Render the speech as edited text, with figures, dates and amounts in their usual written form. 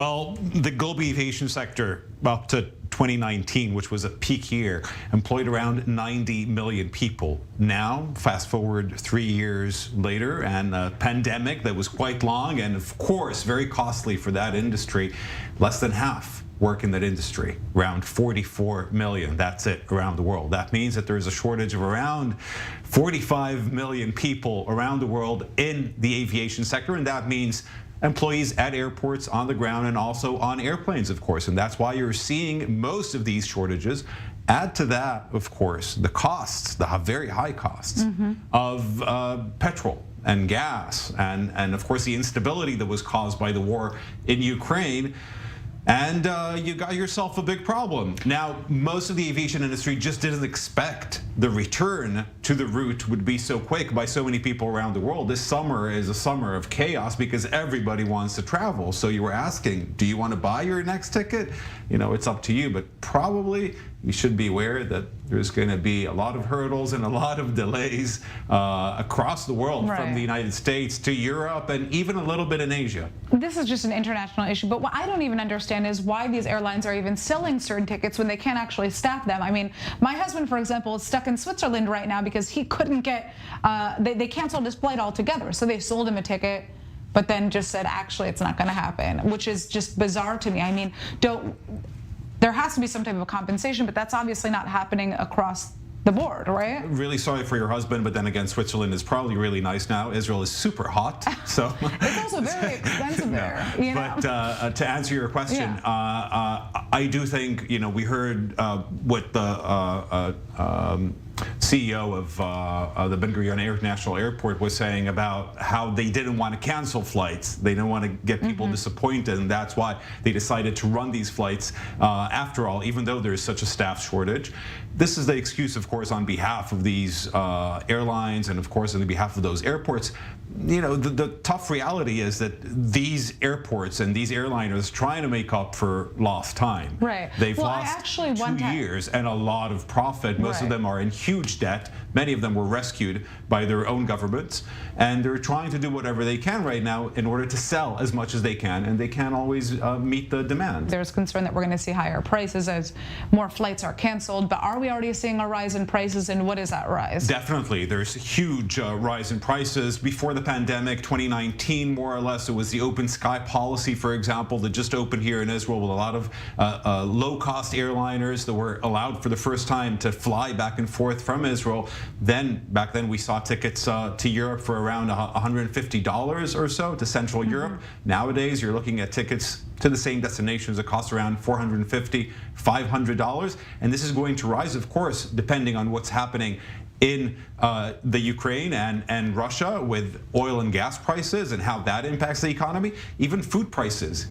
Well, the global aviation sector up to 2019, which was a peak year, employed around 90 million people. Now, fast forward 3 years later, and a pandemic that was quite long and, of course, very costly for that industry, less than half work in that industry, around 44 million. That's it around the world. That means that there is a shortage of around 45 million people around the world in the aviation sector, and that means employees at airports, on the ground, and also on airplanes, of course. And that's why you're seeing most of these shortages. Add to that, of course, the costs, the very high costs of petrol and gas, and of course the instability that was caused by the war in Ukraine. And you got yourself a big problem. Now, most of the aviation industry just didn't expect the return to the route would be so quick by so many people around the world. This summer is a summer of chaos because everybody wants to travel. So you were asking, do you want to buy your next ticket? You know, it's up to you, but probably you should be aware that there's going to be a lot of hurdles and a lot of delays across the world, from the United States to Europe and even a little bit in Asia. This is just an international issue, but what I don't even understand is why these airlines are even selling certain tickets when they can't actually staff them. I mean, my husband, for example, is stuck in Switzerland right now because he couldn't get, they canceled his flight altogether. So they sold him a ticket, but then just said, actually, it's not going to happen, which is just bizarre to me. I mean, there has to be some type of compensation, but that's obviously not happening across the board, right? Really sorry for your husband, but then again, Switzerland is probably really nice now. Israel is super hot, so it's also very expensive there. You know? But to answer your question, I do think, you know, we heard what the CEO of the Ben Gurion International Airport was saying about how they didn't want to cancel flights. They didn't want to get people disappointed, and that's why they decided to run these flights after all, even though there's such a staff shortage. This is the excuse, of course, on behalf of these airlines and, of course, on behalf of those airports. You know, the tough reality is that these airports and these airliners trying to make up for lost time. Right. They've lost 2 years and a lot of profit. Most of them are in huge debt. Many of them were rescued by their own governments, and they're trying to do whatever they can right now in order to sell as much as they can, and they can't always meet the demand. There's concern that we're going to see higher prices as more flights are canceled, but are we already seeing a rise in prices, and what is that rise? Definitely. There's a huge rise in prices. Before the pandemic, 2019, more or less, it was the open sky policy, for example, that just opened here in Israel with a lot of low-cost airliners that were allowed for the first time to fly back and forth from Israel. Back then we saw tickets to Europe for around $150 or so, to Central Europe. Nowadays you're looking at tickets to the same destinations that cost around $450, $500, and this is going to rise, of course, depending on what's happening in the Ukraine and Russia with oil and gas prices and how that impacts the economy, even food prices.